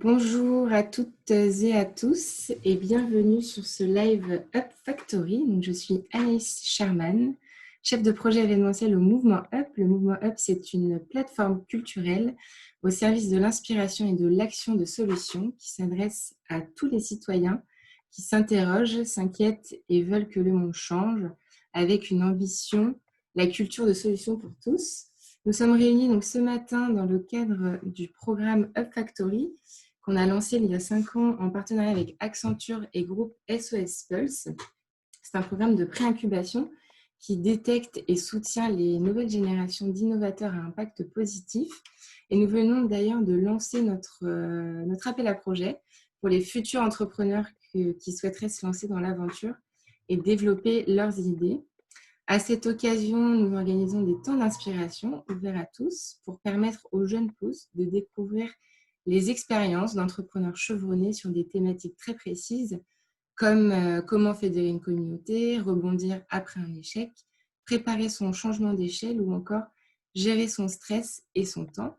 Bonjour à toutes et à tous et bienvenue sur ce live Up Factory. Donc, je suis Anaïs Sherman, chef de projet événementiel au Mouvement Up. Le Mouvement Up, c'est une plateforme culturelle au service de l'inspiration et de l'action de solutions qui s'adresse à tous les citoyens qui s'interrogent, s'inquiètent et veulent que le monde change avec une ambition, la culture de solutions pour tous. Nous sommes réunis donc ce matin dans le cadre du programme Up Factory qu'on a lancé il y a 5 ans en partenariat avec Accenture et groupe SOS Pulse. C'est un programme de pré-incubation qui détecte et soutient les nouvelles générations d'innovateurs à impact positif. Et nous venons d'ailleurs de lancer notre appel à projet pour les futurs entrepreneurs qui souhaiteraient se lancer dans l'aventure et développer leurs idées. À cette occasion, nous organisons des temps d'inspiration ouverts à tous pour permettre aux jeunes pousses de découvrir les expériences d'entrepreneurs chevronnés sur des thématiques très précises comme comment fédérer une communauté, rebondir après un échec, préparer son changement d'échelle ou encore gérer son stress et son temps.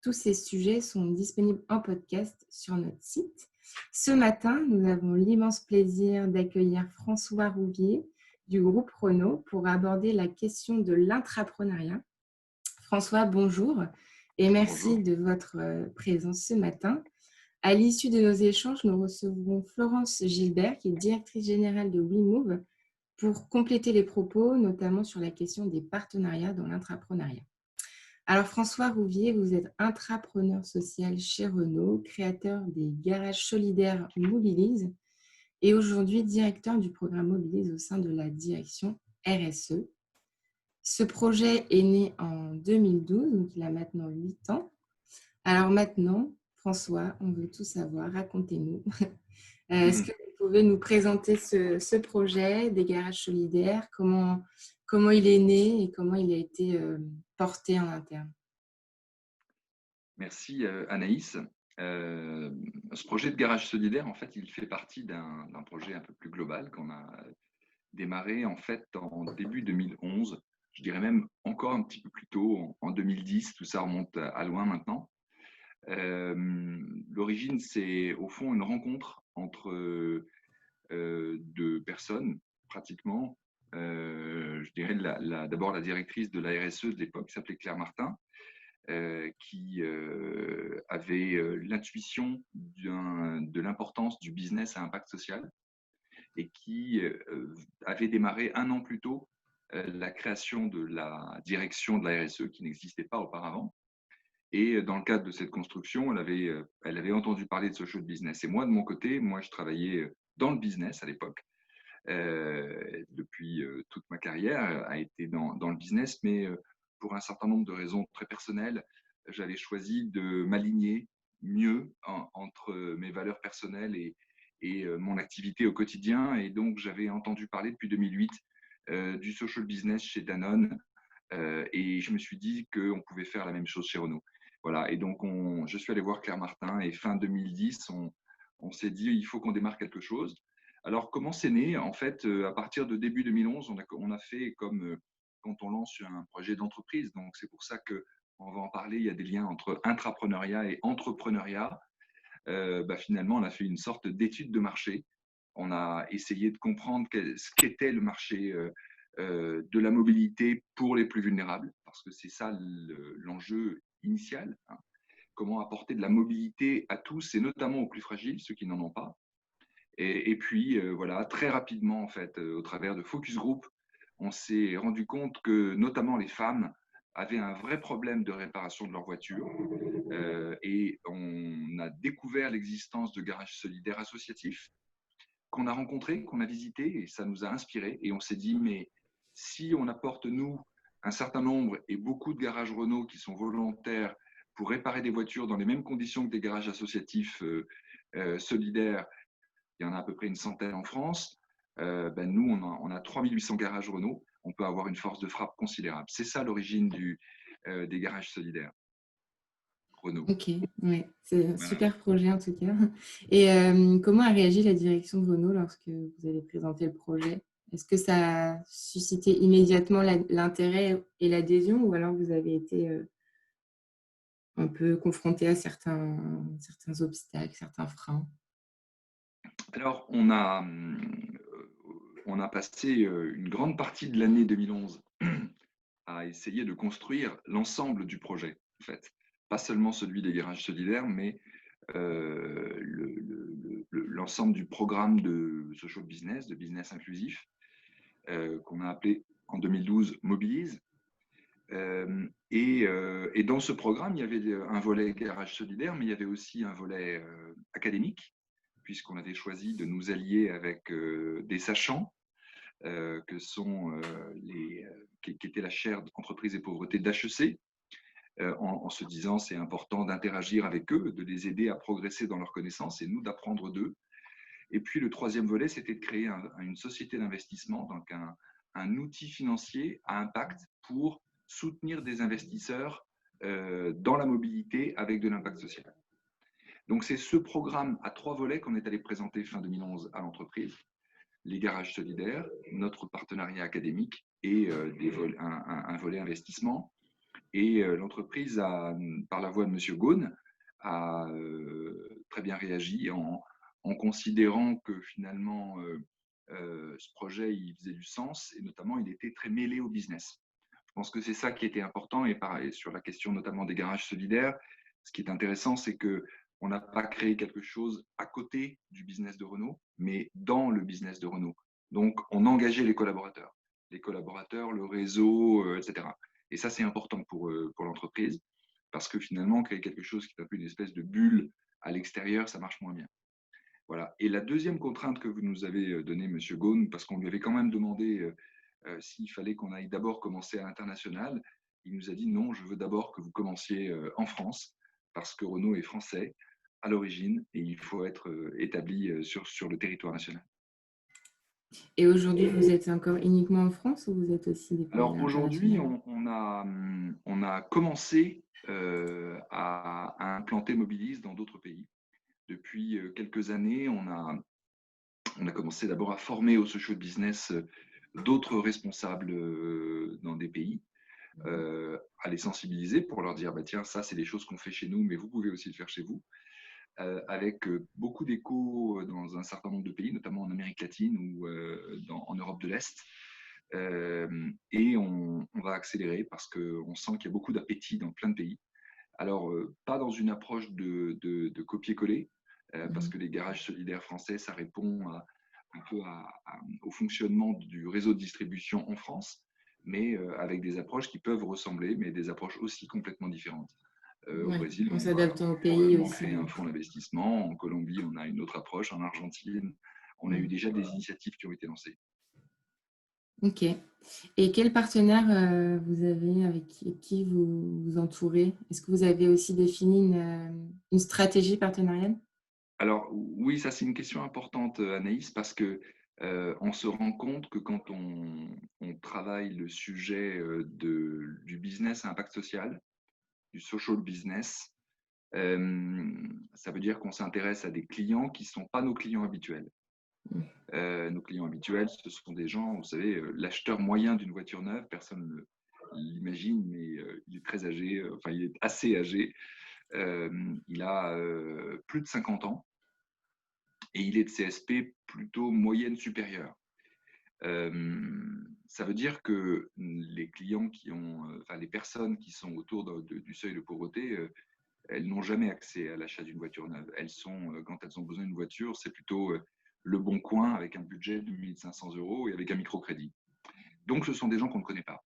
Tous ces sujets sont disponibles en podcast sur notre site. Ce matin, nous avons l'immense plaisir d'accueillir François Rouvier du groupe Renault pour aborder la question de l'intrapreneuriat. François, bonjour et merci Bonjour. de votre présence ce matin. À l'issue de nos échanges, nous recevrons Florence Gilbert, qui est directrice générale de WeMove, pour compléter les propos, notamment sur la question des partenariats dans l'intrapreneuriat. Alors François Rouvier, vous êtes intrapreneur social chez Renault, créateur des garages solidaires Mobilise et aujourd'hui directeur du programme Mobilise au sein de la direction RSE. Ce projet est né en 2012, donc il a maintenant 8 ans. Alors maintenant, François, on veut tout savoir, racontez-nous. Est-ce que vous pouvez nous présenter ce projet des garages solidaires, comment il est né et comment il a été porté en interne? Merci Anaïs. Ce projet de garage solidaire, en fait, il fait partie d'un projet un peu plus global qu'on a démarré en fait en début 2011. Je dirais même encore un petit peu plus tôt, en 2010. Tout ça remonte à loin maintenant. L'origine, c'est au fond une rencontre entre deux personnes, pratiquement. Je dirais d'abord la directrice de la RSE de l'époque, qui s'appelait Claire Martin, qui avait l'intuition de l'importance du business à impact social et qui avait démarré 1 an plus tôt la création de la direction de la RSE qui n'existait pas auparavant. Et dans le cadre de cette construction, elle avait entendu parler de social business. Et moi, de mon côté, je travaillais dans le business à l'époque. Depuis toute ma carrière a été dans le business, mais pour un certain nombre de raisons très personnelles, j'avais choisi de m'aligner mieux entre mes valeurs personnelles et mon activité au quotidien. Et donc, j'avais entendu parler depuis 2008 du social business chez Danone et je me suis dit qu'on pouvait faire la même chose chez Renault. Voilà, et donc je suis allé voir Claire Martin et fin 2010, on s'est dit il faut qu'on démarre quelque chose. Alors, comment c'est né? En fait, à partir de début 2011, on a fait comme quand on lance un projet d'entreprise. Donc, c'est pour ça qu'on va en parler. Il y a des liens entre intrapreneuriat et entrepreneuriat. Finalement, on a fait une sorte d'étude de marché. On a essayé de comprendre ce qu'était le marché de la mobilité pour les plus vulnérables, parce que c'est ça l'enjeu initial. Hein. Comment apporter de la mobilité à tous et notamment aux plus fragiles, ceux qui n'en ont pas. Et puis, voilà, très rapidement, en fait, au travers de focus group, on s'est rendu compte que notamment les femmes avaient un vrai problème de réparation de leur voiture. Et on a découvert l'existence de garages solidaires associatifs qu'on a rencontrés, qu'on a visités, et ça nous a inspirés. Et on s'est dit, mais si on apporte, nous, un certain nombre et beaucoup de garages Renault qui sont volontaires pour réparer des voitures dans les mêmes conditions que des garages associatifs solidaires, il y en a à peu près une centaine en France. Nous, on a 3800 garages Renault. On peut avoir une force de frappe considérable. C'est ça l'origine des garages solidaires Renault. Ok, ouais, c'est un Voilà. super projet en tout cas. Et comment a réagi la direction de Renault lorsque vous avez présenté le projet? Est-ce que ça a suscité immédiatement l'intérêt et l'adhésion ou alors vous avez été un peu confrontés à certains obstacles, certains freins? Alors, on a passé une grande partie de l'année 2011 à essayer de construire l'ensemble du projet, en fait. Pas seulement celui des garages solidaires, mais l'ensemble du programme de social business, de business inclusif, qu'on a appelé en 2012 Mobilise. Et dans ce programme, il y avait un volet garage solidaire, mais il y avait aussi un volet académique, puisqu'on avait choisi de nous allier avec des sachants, que sont qui étaient la chaire d'entreprise et pauvreté d'HEC, en se disant c'est important d'interagir avec eux, de les aider à progresser dans leurs connaissances et nous d'apprendre d'eux. Et puis le troisième volet, c'était de créer une société d'investissement, donc un outil financier à impact pour soutenir des investisseurs dans la mobilité avec de l'impact social. Donc c'est ce programme à 3 volets qu'on est allé présenter fin 2011 à l'entreprise: les garages solidaires, notre partenariat académique et un volet investissement. Et l'entreprise, par la voix de M. Ghosn, a très bien réagi en considérant que finalement ce projet il faisait du sens et notamment il était très mêlé au business. Je pense que c'est ça qui était important. Et pareil, sur la question notamment des garages solidaires, ce qui est intéressant, c'est qu'on n'a pas créé quelque chose à côté du business de Renault, mais dans le business de Renault. Donc, on engageait les collaborateurs, le réseau, etc. Et ça, c'est important pour l'entreprise, parce que finalement, créer quelque chose qui est un peu une espèce de bulle à l'extérieur, ça marche moins bien. Voilà. Et la deuxième contrainte que vous nous avez donnée, M. Ghosn, parce qu'on lui avait quand même demandé s'il fallait qu'on aille d'abord commencer à l'international, il nous a dit non, je veux d'abord que vous commenciez en France, parce que Renault est français à l'origine et il faut être établi sur le territoire national. Et aujourd'hui, vous êtes encore uniquement en France ou vous êtes aussi déployé Alors à aujourd'hui, l'international? on a commencé à implanter Mobilise dans d'autres pays. Depuis quelques années, on a commencé d'abord à former au social business d'autres responsables dans des pays, à les sensibiliser pour leur dire bah, tiens, ça, c'est des choses qu'on fait chez nous, mais vous pouvez aussi le faire chez vous, avec beaucoup d'échos dans un certain nombre de pays, notamment en Amérique latine ou en Europe de l'Est. Et on va accélérer parce qu'on sent qu'il y a beaucoup d'appétit dans plein de pays. Alors, pas dans une approche de copier-coller, parce que les garages solidaires français, ça répond un peu au fonctionnement du réseau de distribution en France, mais avec des approches qui peuvent ressembler, mais des approches aussi complètement différentes. Au Ouais, Brésil, en on va s'adaptant au pays probablement aussi. créer un fonds d'investissement. En Colombie, on a une autre approche. En Argentine, on a eu Mm. déjà des initiatives qui ont été lancées. Ok. Et quel partenaire vous avez, avec qui vous vous entourez? Est-ce que vous avez aussi défini une stratégie partenariale? Alors oui, ça c'est une question importante, Anaïs, parce que on se rend compte que quand on travaille le sujet du business à impact social, du social business, ça veut dire qu'on s'intéresse à des clients qui ne sont pas nos clients habituels. Mm. Nos clients habituels, ce sont des gens, vous savez, l'acheteur moyen d'une voiture neuve, personne ne l'imagine, mais il est très âgé, enfin il est assez âgé, il a plus de 50 ans et il est de CSP plutôt moyenne supérieure. Ça veut dire que les clients enfin les personnes qui sont autour du seuil de pauvreté, elles n'ont jamais accès à l'achat d'une voiture neuve. Quand elles ont besoin d'une voiture, c'est plutôt le bon coin avec un budget de 1 500 € et avec un microcrédit. Donc ce sont des gens qu'on ne connaît pas.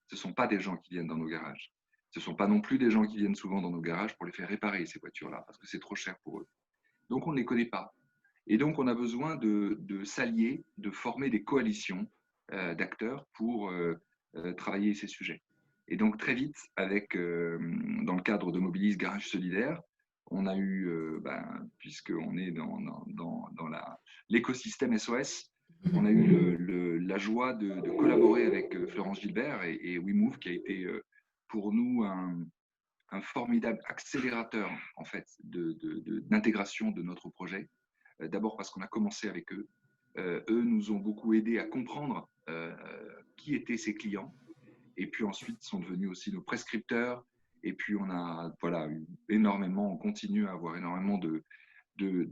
Ce ne sont pas des gens qui viennent dans nos garages. Ce ne sont pas non plus des gens qui viennent souvent dans nos garages pour les faire réparer, ces voitures-là, parce que c'est trop cher pour eux. Donc on ne les connaît pas. Et donc, on a besoin de s'allier, de former des coalitions d'acteurs pour travailler ces sujets. Et donc, très vite, dans le cadre de Mobilise Garage Solidaire, on a eu, puisqu'on est dans l'écosystème SOS, on a eu la joie de collaborer avec Florence Gilbert et WeMove, qui a été pour nous un formidable accélérateur en fait, d'intégration de notre projet. D'abord parce qu'on a commencé avec eux. Eux nous ont beaucoup aidés à comprendre qui étaient ces clients. Et puis ensuite sont devenus aussi nos prescripteurs Et puis, on a eu énormément, on continue à avoir énormément de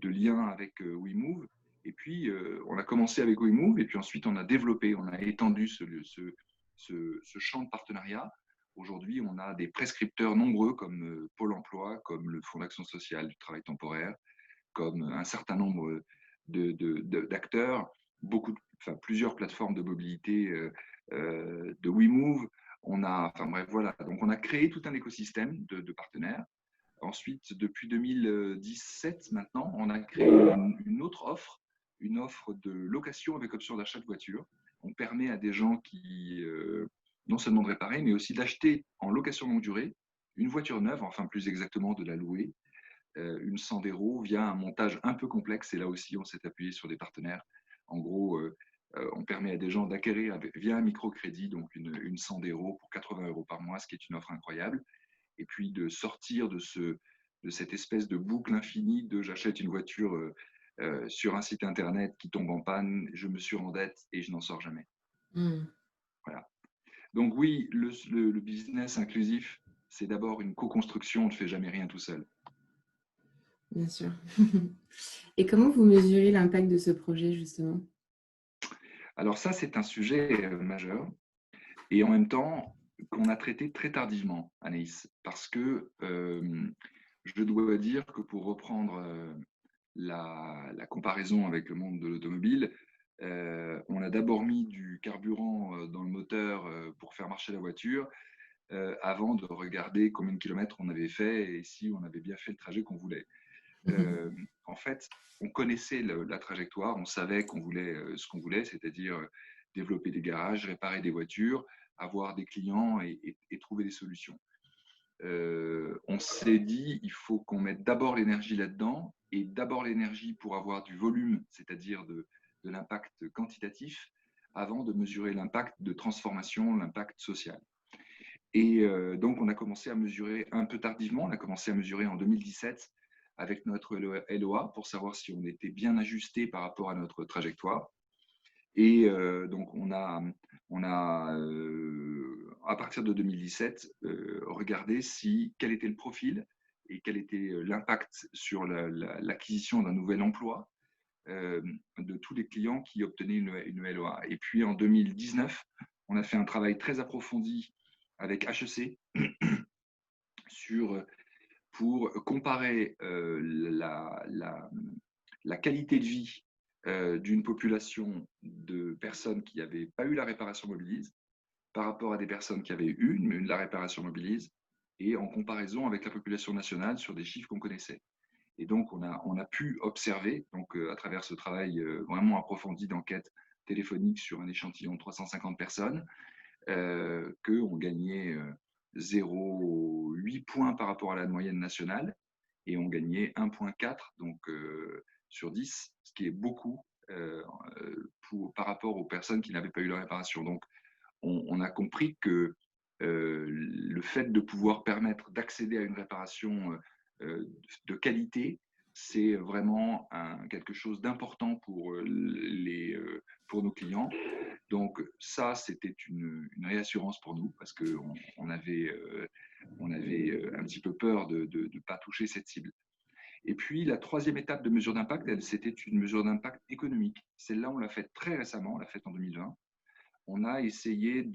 liens avec WeMove. Et puis, on a commencé avec WeMove et puis ensuite, on a développé, on a étendu ce champ de partenariat. Aujourd'hui, on a des prescripteurs nombreux comme Pôle emploi, comme le Fonds d'action sociale du travail temporaire, comme un certain nombre d'acteurs, plusieurs plateformes de mobilité de WeMove. Donc on a créé tout un écosystème de partenaires. Ensuite, depuis 2017 maintenant, on a créé une autre offre, une offre de location avec option d'achat de voiture. On permet à des gens qui, non seulement de réparer, mais aussi d'acheter en location longue durée une voiture neuve, enfin plus exactement de la louer, une Sandero via un montage un peu complexe. Et là aussi, on s'est appuyé sur des partenaires. En gros, on permet à des gens d'acquérir via un microcrédit, donc une Sandero pour 80 € par mois, ce qui est une offre incroyable. Et puis de sortir de cette espèce de boucle infinie de j'achète une voiture sur un site internet qui tombe en panne, je me surendette et je n'en sors jamais. Voilà. Donc oui, le business inclusif, c'est d'abord une co-construction, on ne fait jamais rien tout seul. Bien sûr. Et comment vous mesurez l'impact de ce projet, justement? Alors ça, c'est un sujet majeur et en même temps qu'on a traité très tardivement, Anaïs, parce que je dois dire que pour reprendre la comparaison avec le monde de l'automobile, on a d'abord mis du carburant dans le moteur pour faire marcher la voiture avant de regarder combien de kilomètres on avait fait et si on avait bien fait le trajet qu'on voulait. En fait, on connaissait la trajectoire, on savait qu'on voulait ce qu'on voulait, c'est-à-dire développer des garages, réparer des voitures, avoir des clients et trouver des solutions. On s'est dit, il faut qu'on mette d'abord l'énergie là-dedans, et d'abord l'énergie pour avoir du volume, c'est-à-dire de l'impact quantitatif, avant de mesurer l'impact de transformation, l'impact social. Et donc, on a commencé à mesurer un peu tardivement, on a commencé à mesurer en 2017 avec notre LOA pour savoir si on était bien ajusté par rapport à notre trajectoire. Et donc, on a à partir de 2017, regardé quel était le profil et quel était l'impact sur l'acquisition d'un nouvel emploi de tous les clients qui obtenaient une LOA. Et puis, en 2019, on a fait un travail très approfondi avec HEC pour comparer la qualité de vie d'une population de personnes qui n'avaient pas eu la réparation mobilise par rapport à des personnes qui avaient eu la réparation mobilise et en comparaison avec la population nationale sur des chiffres qu'on connaissait. Et donc, on a pu observer, donc, à travers ce travail vraiment approfondi d'enquête téléphonique sur un échantillon de 350 personnes, qu'on gagnait 0,8 points par rapport à la moyenne nationale et on gagnait 1,4 donc sur 10, ce qui est beaucoup par rapport aux personnes qui n'avaient pas eu la réparation. Donc, on a compris que le fait de pouvoir permettre d'accéder à une réparation de qualité, c'est vraiment quelque chose d'important pour nos clients. Donc ça, c'était une réassurance pour nous parce qu'on avait un petit peu peur de ne pas toucher cette cible. Et puis, la troisième étape de mesure d'impact, c'était une mesure d'impact économique. Celle-là, on l'a faite très récemment, on l'a faite en 2020. On a essayé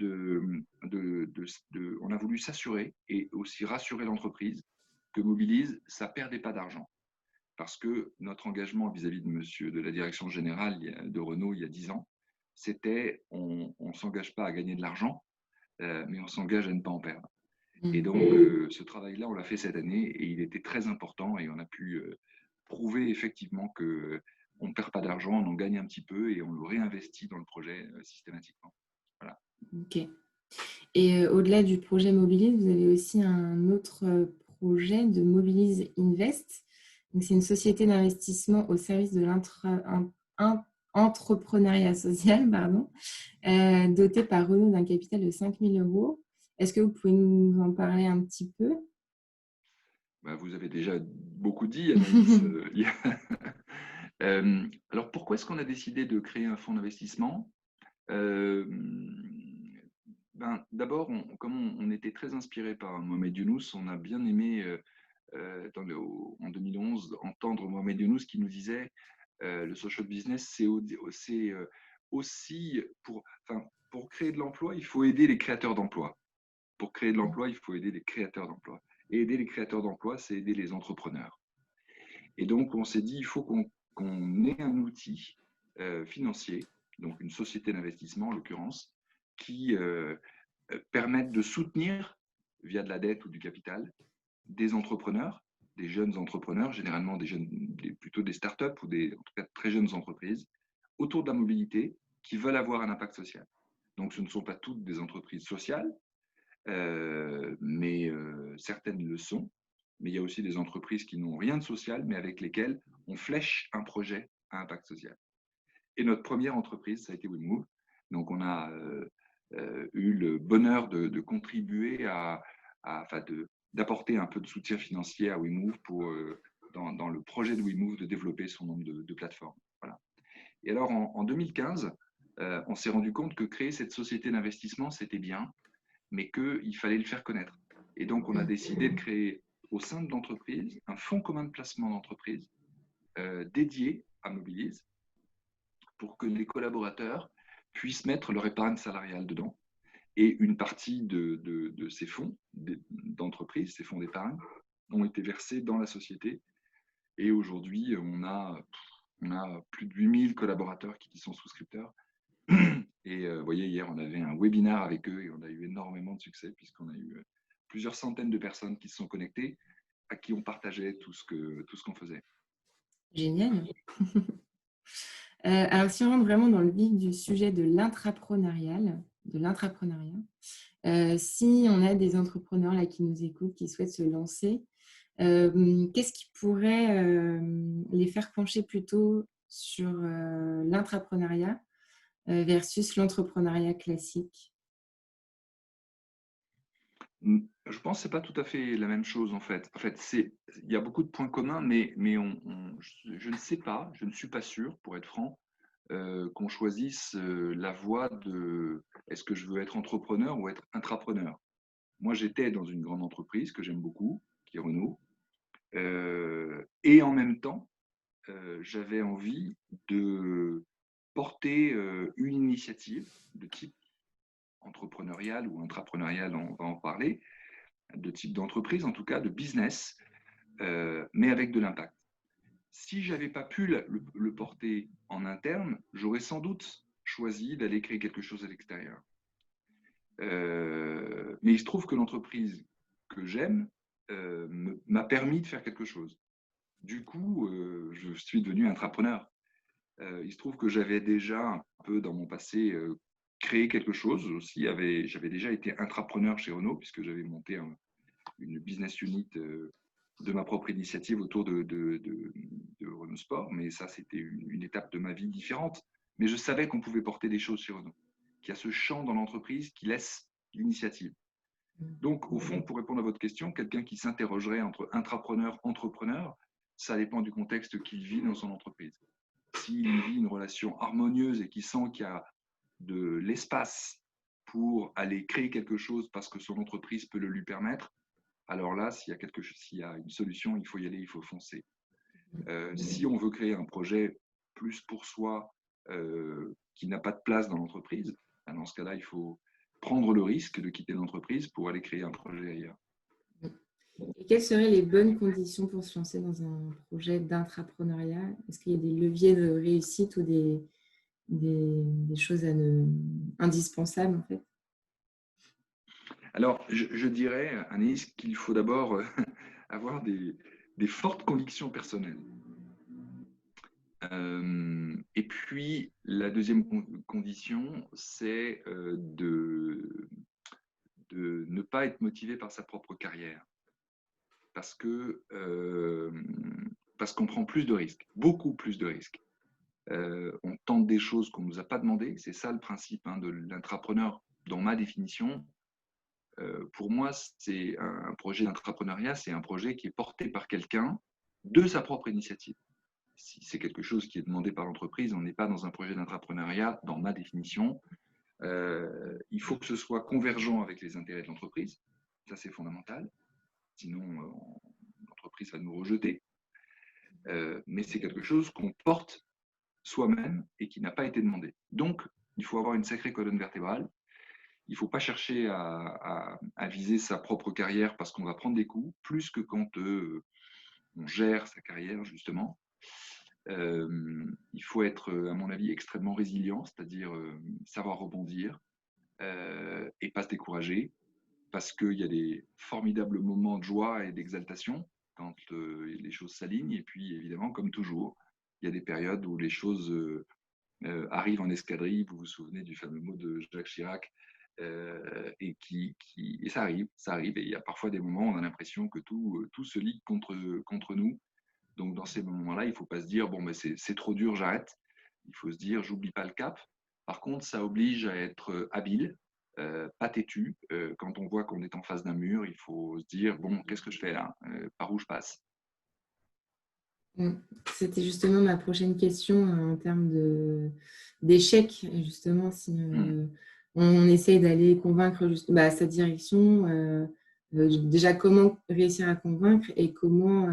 on a voulu s'assurer et aussi rassurer l'entreprise que Mobilise, ça ne perdait pas d'argent. Parce que notre engagement vis-à-vis de la direction générale de Renault il y a 10 ans, c'était on ne s'engage pas à gagner de l'argent, mais on s'engage à ne pas en perdre. Et donc, ce travail-là, on l'a fait cette année et il était très important et on a pu prouver effectivement qu'on ne perd pas d'argent, on en gagne un petit peu et on le réinvestit dans le projet systématiquement. Voilà. Ok. Et au-delà du projet Mobilise, vous avez aussi un autre projet de Mobilise Invest. C'est une société d'investissement au service de l'entrepreneuriat social, dotée par Renault d'un capital de 5 000 €. Est-ce que vous pouvez nous en parler un petit peu? Vous avez déjà beaucoup dit, Anaïs. Alors, pourquoi est-ce qu'on a décidé de créer un fonds d'investissement D'abord, comme on était très inspiré par Mohamed Younous, on a bien aimé, en 2011, entendre Mohamed Younous qui nous disait le social business, c'est aussi pour créer de l'emploi, il faut aider les créateurs d'emplois. Pour créer de l'emploi, il faut aider les créateurs d'emplois. Et aider les créateurs d'emplois, c'est aider les entrepreneurs. Et donc, on s'est dit, il faut qu'on ait un outil financier, donc une société d'investissement en l'occurrence, qui permette de soutenir, via de la dette ou du capital, des entrepreneurs, des jeunes entrepreneurs, généralement plutôt des startups ou en tout cas très jeunes entreprises, autour de la mobilité, qui veulent avoir un impact social. Donc, ce ne sont pas toutes des entreprises sociales, mais certaines le sont. Mais il y a aussi des entreprises qui n'ont rien de social, mais avec lesquelles on flèche un projet à impact social. Et notre première entreprise, ça a été WeMove. Donc, on a eu le bonheur de contribuer d'apporter un peu de soutien financier à WeMove dans le projet de WeMove de développer son nombre de plateformes. Voilà. Et alors, en 2015, on s'est rendu compte que créer cette société d'investissement, c'était bien, mais qu'il fallait le faire connaître. Et donc, on a décidé de créer au sein de l'entreprise un fonds commun de placement d'entreprise dédié à Mobilize pour que les collaborateurs puissent mettre leur épargne salariale dedans. Et une partie de ces fonds d'entreprise, ces fonds d'épargne, ont été versés dans la société. Et aujourd'hui, on a plus de 8000 collaborateurs qui sont souscripteurs. Et vous voyez, hier, on avait un webinaire avec eux et on a eu énormément de succès puisqu'on a eu plusieurs centaines de personnes qui se sont connectées, à qui on partageait tout ce qu'on faisait. Génial. Alors, si on rentre vraiment dans le vif du sujet de l'intrapreneuriat, si on a des entrepreneurs là qui nous écoutent, qui souhaitent se lancer, qu'est-ce qui pourrait les faire pencher plutôt sur l'intrapreneuriat versus l'entrepreneuriat classique? Je pense que ce n'est pas tout à fait la même chose en fait. Il y a beaucoup de points communs, mais je ne sais pas, je ne suis pas sûr, pour être franc, qu'on choisisse la voie de est-ce que je veux être entrepreneur ou être intrapreneur. Moi, j'étais dans une grande entreprise que j'aime beaucoup, qui est Renault, et en même temps, j'avais envie de porter une initiative de type entrepreneurial ou intrapreneurial, on va en parler, de type d'entreprise, en tout cas de business, mais avec de l'impact. Si je n'avais pas pu le porter en interne, j'aurais sans doute choisi d'aller créer quelque chose à l'extérieur. Mais il se trouve que l'entreprise que j'aime m'a permis de faire quelque chose. Du coup, je suis devenu intrapreneur. Il se trouve que j'avais déjà un peu dans mon passé créé quelque chose aussi. J'avais déjà été intrapreneur chez Renault puisque j'avais monté une business unit de ma propre initiative autour de Renault Sport. Mais ça, c'était une étape de ma vie différente. Mais je savais qu'on pouvait porter des choses chez Renault, qu'il y a ce champ dans l'entreprise qui laisse l'initiative. Donc, au fond, pour répondre à votre question, quelqu'un qui s'interrogerait entre intrapreneur, entrepreneur, ça dépend du contexte qu'il vit dans son entreprise. S'il vit une relation harmonieuse et qu'il sent qu'il y a de l'espace pour aller créer quelque chose parce que son entreprise peut le lui permettre, alors là, s'il y a une solution, il faut y aller, il faut foncer. Si on veut créer un projet plus pour soi qui n'a pas de place dans l'entreprise, dans ce cas-là, il faut prendre le risque de quitter l'entreprise pour aller créer un projet ailleurs. Et quelles seraient les bonnes conditions pour se lancer dans un projet d'intrapreneuriat? Est-ce qu'il y a des leviers de réussite ou des choses indispensables en fait? Alors, je dirais, Anaïs, qu'il faut d'abord avoir des fortes convictions personnelles. Et puis, la deuxième condition, c'est de ne pas être motivé par sa propre carrière. Parce qu'on prend plus de risques, beaucoup plus de risques. On tente des choses qu'on ne nous a pas demandées. C'est ça le principe de l'intrapreneur, dans ma définition. Pour moi, c'est un projet d'entrepreneuriat, c'est un projet qui est porté par quelqu'un de sa propre initiative. Si c'est quelque chose qui est demandé par l'entreprise, on n'est pas dans un projet d'entrepreneuriat, dans ma définition, Il faut que ce soit convergent avec les intérêts de l'entreprise. Ça, c'est fondamental. Sinon, l'entreprise va nous rejeter. Mais c'est quelque chose qu'on porte soi-même et qui n'a pas été demandé. Donc, il faut avoir une sacrée colonne vertébrale. Il ne faut pas chercher à viser sa propre carrière parce qu'on va prendre des coups, plus que quand on gère sa carrière, justement. Il faut être, à mon avis, extrêmement résilient, c'est-à-dire savoir rebondir et pas se décourager, parce qu'il y a des formidables moments de joie et d'exaltation quand les choses s'alignent. Et puis, évidemment, comme toujours, il y a des périodes où les choses arrivent en escadrille. Vous vous souvenez du fameux mot de Jacques Chirac, et ça arrive. Et il y a parfois des moments où on a l'impression que tout se ligue contre nous. Donc, dans ces moments-là, il ne faut pas se dire, bon, mais c'est trop dur, j'arrête. Il faut se dire, j'oublie pas le cap. Par contre, ça oblige à être habile, pas têtu. Quand on voit qu'on est en face d'un mur, il faut se dire, bon, qu'est-ce que je fais là? Par où je passe? C'était justement ma prochaine question en termes d'échec, justement, si on essaye d'aller convaincre sa direction, déjà comment réussir à convaincre et comment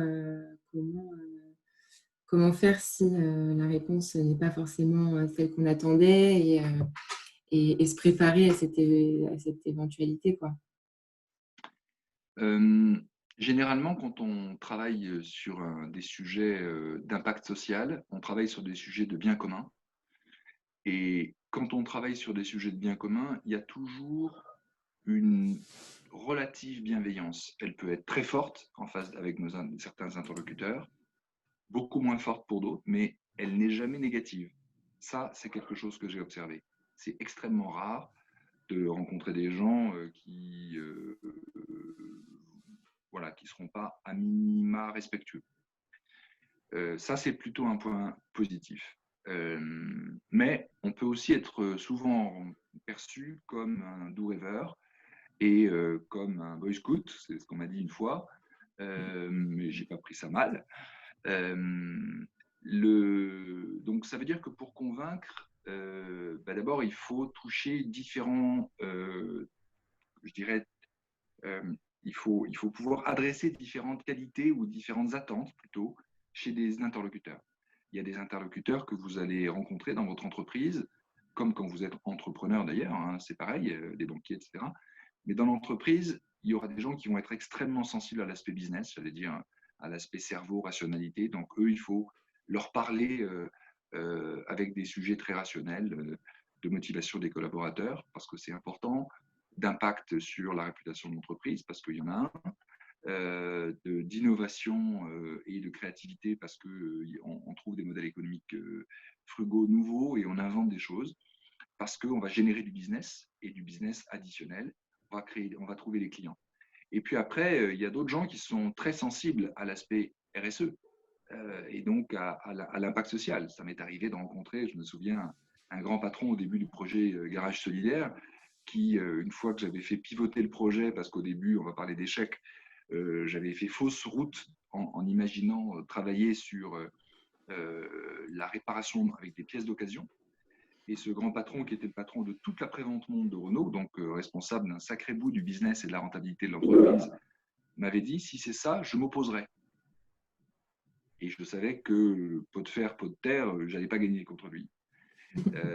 faire si la réponse n'est pas forcément celle qu'on attendait et se préparer à cette éventualité, quoi. Généralement, quand on travaille sur des sujets d'impact social, on travaille sur des sujets de bien commun. Et quand on travaille sur des sujets de bien commun, il y a toujours une relative bienveillance. Elle peut être très forte en face avec certains interlocuteurs, beaucoup moins forte pour d'autres, mais elle n'est jamais négative. Ça, c'est quelque chose que j'ai observé. C'est extrêmement rare de rencontrer des gens qui seront pas à minima respectueux. Ça, c'est plutôt un point positif. Mais on peut aussi être souvent perçu comme un doux rêveur et comme un boy scout, c'est ce qu'on m'a dit une fois, mais j'ai pas pris ça mal. Donc ça veut dire que pour convaincre, d'abord il faut toucher différents, je dirais, il faut pouvoir adresser différentes qualités ou différentes attentes plutôt chez des interlocuteurs. Il y a des interlocuteurs que vous allez rencontrer dans votre entreprise, comme quand vous êtes entrepreneur d'ailleurs, hein, c'est pareil, des banquiers, etc. Mais dans l'entreprise, il y aura des gens qui vont être extrêmement sensibles à l'aspect business, j'allais dire à l'aspect cerveau, rationalité. Donc eux, il faut leur parler avec des sujets très rationnels de motivation des collaborateurs, parce que c'est important, d'impact sur la réputation de l'entreprise, parce qu'il y en a un, d'innovation et de créativité, parce qu'on trouve des modèles économiques frugaux, nouveaux, et on invente des choses, parce qu'on va générer du business, et du business additionnel, on va trouver les clients. Et puis après, il y a d'autres gens qui sont très sensibles à l'aspect RSE, et donc à l'impact social. Ça m'est arrivé de rencontrer, je me souviens, un grand patron au début du projet Garage Solidaire, qui, une fois que j'avais fait pivoter le projet, parce qu'au début, on va parler d'échecs, j'avais fait fausse route en imaginant travailler sur la réparation avec des pièces d'occasion. Et ce grand patron, qui était le patron de toute la prévente monde de Renault, donc responsable d'un sacré bout du business et de la rentabilité de l'entreprise, m'avait dit, si c'est ça, je m'opposerai. Et je savais que pot de fer, pot de terre, je n'allais pas gagner contre lui.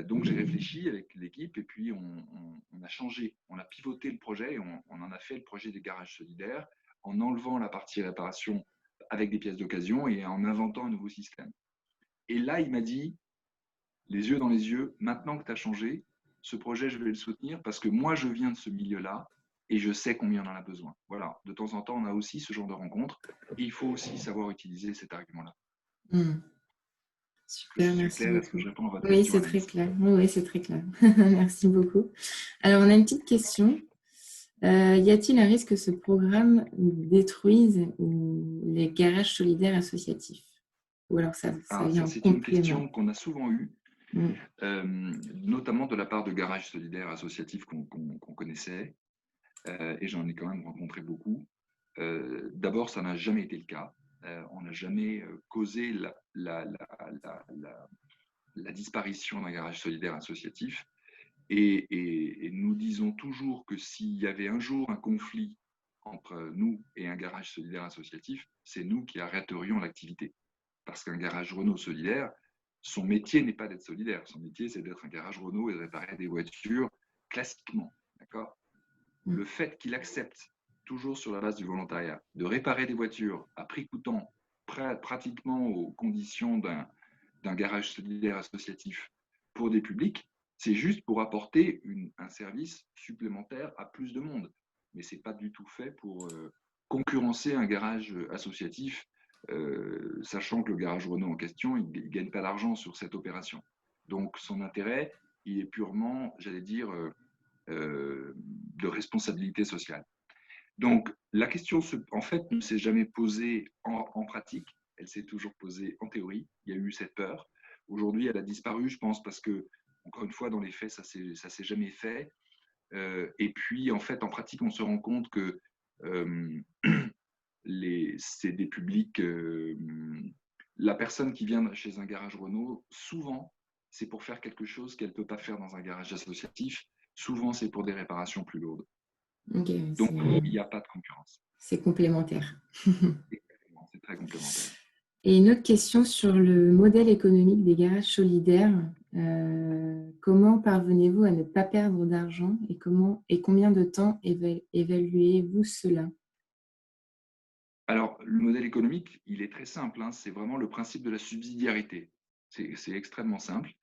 Donc j'ai réfléchi avec l'équipe et puis on a changé, on a pivoté le projet et on en a fait le projet des garages solidaires en enlevant la partie réparation avec des pièces d'occasion et en inventant un nouveau système. Et là, il m'a dit, les yeux dans les yeux, maintenant que tu as changé, ce projet, je vais le soutenir parce que moi, je viens de ce milieu-là et je sais combien on en a besoin. Voilà, de temps en temps, on a aussi ce genre de rencontres et il faut aussi savoir utiliser cet argument-là. Super, Je suis merci clair, est-ce que beaucoup. je réponds à votre Oui, question, c'est très Anaïs? clair. Oui, c'est très clair. Merci beaucoup. Alors, on a une petite question. Y a-t-il un risque que ce programme détruise les garages solidaires associatifs? Ou alors ça vient Ça, en c'est une complément? question qu'on a souvent eue, notamment de la part de garages solidaires associatifs qu'on connaissait, et j'en ai quand même rencontré beaucoup. D'abord, ça n'a jamais été le cas. On n'a jamais causé la disparition d'un garage solidaire associatif. Et nous disons toujours que s'il y avait un jour un conflit entre nous et un garage solidaire associatif, c'est nous qui arrêterions l'activité. Parce qu'un garage Renault solidaire, son métier n'est pas d'être solidaire. Son métier, c'est d'être un garage Renault et de réparer des voitures classiquement. D'accord ? Le fait qu'il accepte, toujours sur la base du volontariat, de réparer des voitures à prix coûtant pratiquement aux conditions d'un garage solidaire associatif pour des publics, c'est juste pour apporter un service supplémentaire à plus de monde. Mais ce n'est pas du tout fait pour concurrencer un garage associatif, sachant que le garage Renault en question, il ne gagne pas d'argent sur cette opération. Donc son intérêt, il est purement, j'allais dire, de responsabilité sociale. Donc la question, en fait, ne s'est jamais posée en pratique, elle s'est toujours posée en théorie. Il y a eu cette peur. Aujourd'hui, elle a disparu, je pense, parce que, encore une fois, dans les faits, ça ne s'est jamais fait. Et puis, en fait, en pratique, on se rend compte que c'est des publics. La personne qui vient chez un garage Renault, souvent, c'est pour faire quelque chose qu'elle ne peut pas faire dans un garage associatif. Souvent, c'est pour des réparations plus lourdes. Okay, Donc, il n'y a pas de concurrence. C'est complémentaire. C'est très complémentaire. Et une autre question sur le modèle économique des garages solidaires. Comment parvenez-vous à ne pas perdre d'argent et combien de temps évaluez-vous cela? Alors, le modèle économique, il est très simple. Hein. C'est vraiment le principe de la subsidiarité. C'est extrêmement simple.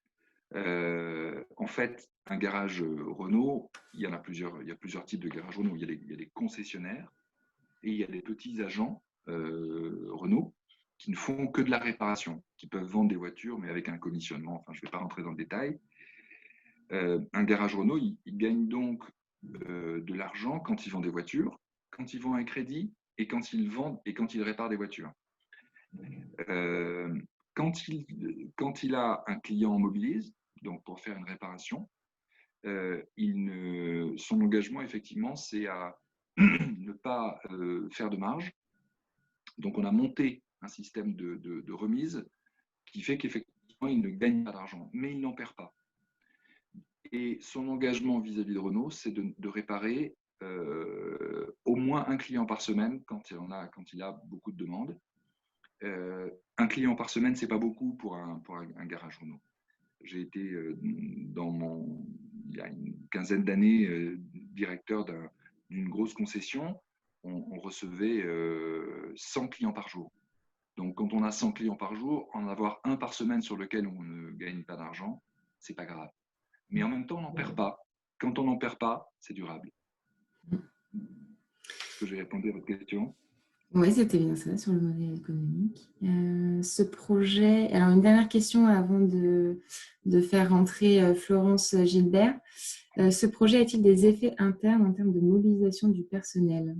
En fait, un garage Renault, il y a plusieurs types de garages Renault. Il y a des concessionnaires et il y a des petits agents Renault qui ne font que de la réparation, qui peuvent vendre des voitures, mais avec un commissionnement. Enfin, je ne vais pas rentrer dans le détail. Un garage Renault, il gagne donc de l'argent quand il vend des voitures, quand il vend un crédit et quand il vend et quand il répare des voitures. Quand il a un client mobilise, donc pour faire une réparation, son engagement, effectivement, c'est à ne pas faire de marge. Donc, on a monté un système de remise qui fait qu'effectivement, il ne gagne pas d'argent, mais il n'en perd pas. Et son engagement vis-à-vis de Renault, c'est de réparer au moins un client par semaine quand il a beaucoup de demandes. Un client par semaine, ce n'est pas beaucoup pour un garage Renault. J'ai été, il y a une quinzaine d'années, directeur d'une grosse concession. On recevait 100 clients par jour. Donc, quand on a 100 clients par jour, en avoir un par semaine sur lequel on ne gagne pas d'argent, ce n'est pas grave. Mais en même temps, on n'en perd pas. Quand on n'en perd pas, c'est durable. Est-ce que j'ai répondu à votre question? Oui, c'était bien ça sur le modèle économique. Ce projet, alors une dernière question avant de faire rentrer Florence Gilbert. Ce projet a-t-il des effets internes en termes de mobilisation du personnel?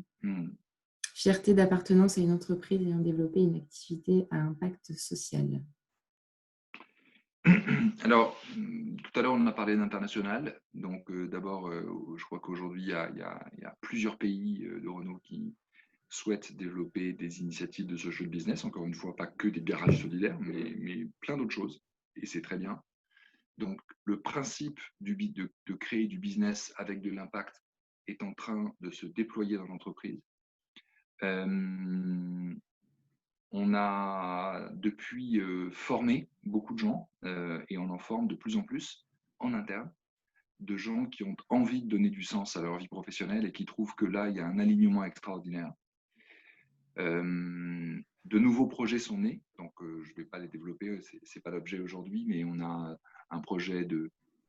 Fierté d'appartenance à une entreprise ayant développé une activité à impact social. Alors, tout à l'heure, on a parlé d'international. Donc, d'abord, je crois qu'aujourd'hui, il y a plusieurs pays de Renault qui souhaitent développer des initiatives de social business. Encore une fois, pas que des garages solidaires, mais plein d'autres choses. Et c'est très bien. Donc, le principe de créer du business avec de l'impact est en train de se déployer dans l'entreprise. On a depuis formé beaucoup de gens et on en forme de plus en plus en interne, de gens qui ont envie de donner du sens à leur vie professionnelle et qui trouvent que là, il y a un alignement extraordinaire. De nouveaux projets sont nés, donc je ne vais pas les développer, ce n'est pas l'objet aujourd'hui, mais on a un projet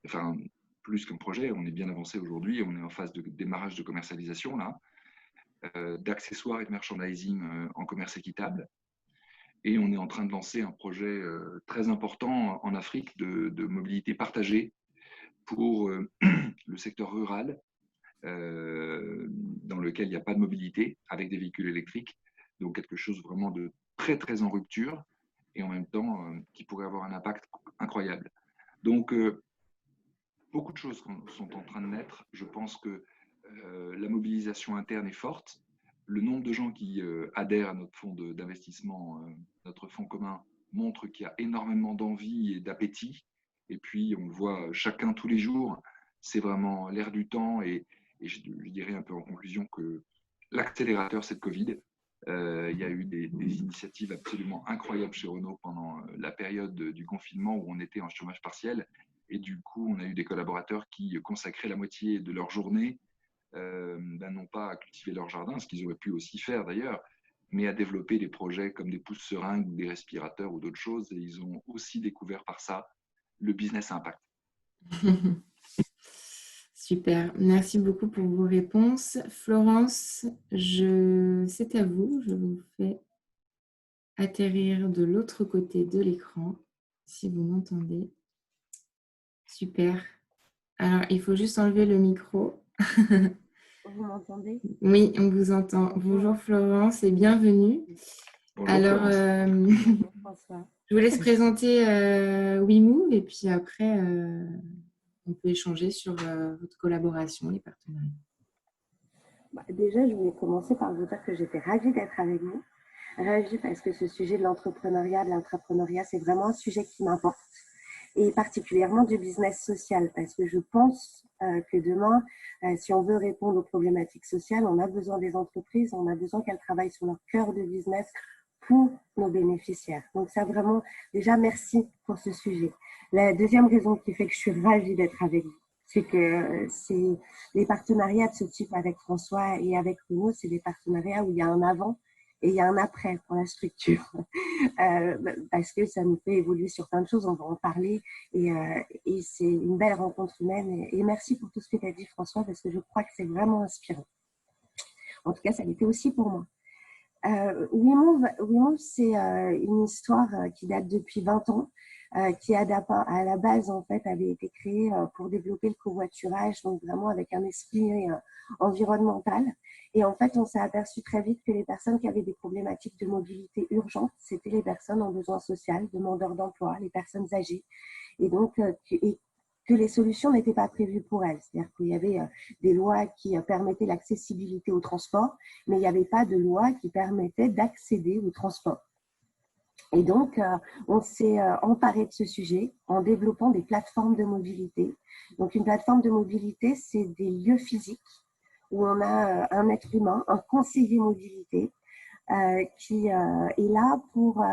enfin plus qu'un projet, on est bien avancé aujourd'hui, on est en phase de démarrage de commercialisation là, d'accessoires et de merchandising en commerce équitable. Et on est en train de lancer un projet très important en Afrique de mobilité partagée pour le secteur rural, dans lequel il n'y a pas de mobilité, avec des véhicules électriques. Donc quelque chose vraiment de très, très en rupture et en même temps qui pourrait avoir un impact incroyable. Donc, beaucoup de choses sont en train de naître. Je pense que la mobilisation interne est forte. Le nombre de gens qui adhèrent à notre fonds d'investissement, notre fonds commun, montre qu'il y a énormément d'envie et d'appétit. Et puis, on le voit chacun tous les jours, c'est vraiment l'air du temps et je dirais un peu en conclusion que l'accélérateur, c'est le Covid. Il y a eu des initiatives absolument incroyables chez Renault pendant la période du confinement où on était en chômage partiel. Et du coup, on a eu des collaborateurs qui consacraient la moitié de leur journée, non pas à cultiver leur jardin, ce qu'ils auraient pu aussi faire d'ailleurs, mais à développer des projets comme des pousses-seringues, des respirateurs ou d'autres choses. Et ils ont aussi découvert par ça le business impact. Super, merci beaucoup pour vos réponses. Florence, c'est à vous, je vous fais atterrir de l'autre côté de l'écran, si vous m'entendez. Super. Alors, il faut juste enlever le micro. Vous m'entendez? Oui, on vous entend. Bonjour Florence et bienvenue. Bonjour, Alors, Bonjour François. je vous laisse présenter WeMove et puis après, on peut échanger sur votre collaboration et partenariat. Déjà, je voulais commencer par vous dire que j'étais ravie d'être avec vous. Ravie parce que ce sujet de l'entrepreneuriat, c'est vraiment un sujet qui m'importe. Et particulièrement du business social, parce que je pense que demain, si on veut répondre aux problématiques sociales, on a besoin des entreprises, on a besoin qu'elles travaillent sur leur cœur de business pour nos bénéficiaires. Donc ça, vraiment, déjà, merci pour ce sujet. La deuxième raison qui fait que je suis ravie d'être avec vous, c'est que les partenariats de ce type avec François et avec Renault, c'est des partenariats où il y a un avant et il y a un après pour la structure. Parce que ça nous fait évoluer sur plein de choses, on va en parler. Et c'est une belle rencontre humaine. Et merci pour tout ce que tu as dit, François, parce que je crois que c'est vraiment inspirant. En tout cas, ça l'était aussi pour moi. WeMove, c'est une histoire qui date depuis 20 ans, qui à la base en fait avait été créée pour développer le covoiturage, donc vraiment avec un esprit environnemental. Et en fait, on s'est aperçu très vite que les personnes qui avaient des problématiques de mobilité urgentes, c'était les personnes en besoin social, demandeurs d'emploi, les personnes âgées, et donc que les solutions n'étaient pas prévues pour elles. C'est-à-dire qu'il y avait des lois qui permettaient l'accessibilité au transport, mais il n'y avait pas de loi qui permettait d'accéder au transport. Et donc, on s'est emparé de ce sujet en développant des plateformes de mobilité. Donc, une plateforme de mobilité, c'est des lieux physiques où on a un être humain, un conseiller mobilité, qui est là pour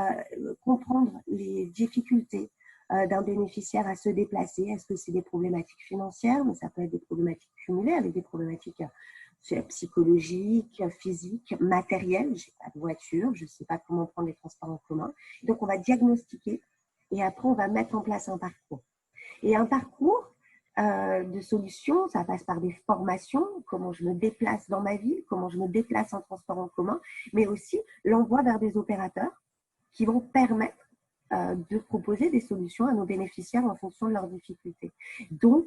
comprendre les difficultés d'un bénéficiaire à se déplacer. Est-ce que c'est des problématiques financières, mais ça peut être des problématiques cumulées avec des problématiques psychologiques, physiques, matérielles. Je n'ai pas de voiture, je ne sais pas comment prendre les transports en commun. Donc, on va diagnostiquer et après, on va mettre en place un parcours. Et un parcours de solutions, ça passe par des formations, comment je me déplace dans ma ville, comment je me déplace en transport en commun, mais aussi l'envoi vers des opérateurs qui vont permettre de proposer des solutions à nos bénéficiaires en fonction de leurs difficultés, dont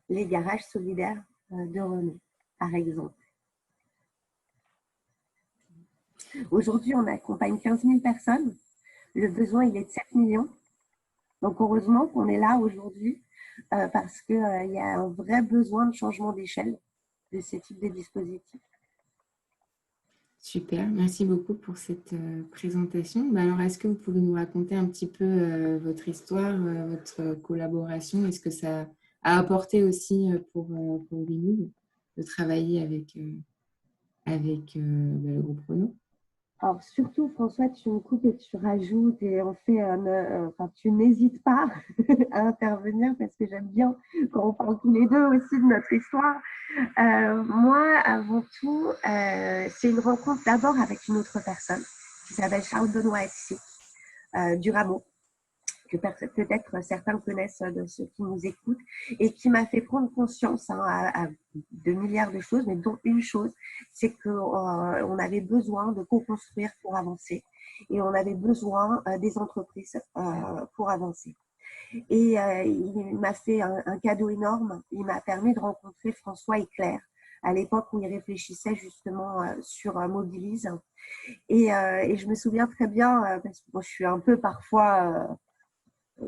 les garages solidaires de Renault, par exemple. Aujourd'hui, on accompagne 15 000 personnes. Le besoin, il est de 7 millions. Donc, heureusement qu'on est là aujourd'hui parce qu'il y a un vrai besoin de changement d'échelle de ce type de dispositifs. Super, merci beaucoup pour cette présentation. Alors, est-ce que vous pouvez nous raconter un petit peu votre histoire, votre collaboration? Est-ce que ça a apporté aussi pour WeMove de travailler avec le groupe Renault? Alors, surtout, François, tu me coupes et tu rajoutes et on fait tu n'hésites pas à intervenir parce que j'aime bien quand on parle tous les deux aussi de notre histoire. Moi, avant tout, c'est une rencontre d'abord avec une autre personne qui s'appelle Charles Benoît Essic, du Rameau, que peut-être certains connaissent de ceux qui nous écoutent, et qui m'a fait prendre conscience à de milliards de choses, mais dont une chose, c'est qu'on avait besoin de co-construire pour avancer, et on avait besoin des entreprises pour avancer. Et il m'a fait un cadeau énorme, il m'a permis de rencontrer François et Claire, à l'époque où ils réfléchissaient justement sur Mobilise. Et je me souviens très bien, parce que moi, je suis un peu parfois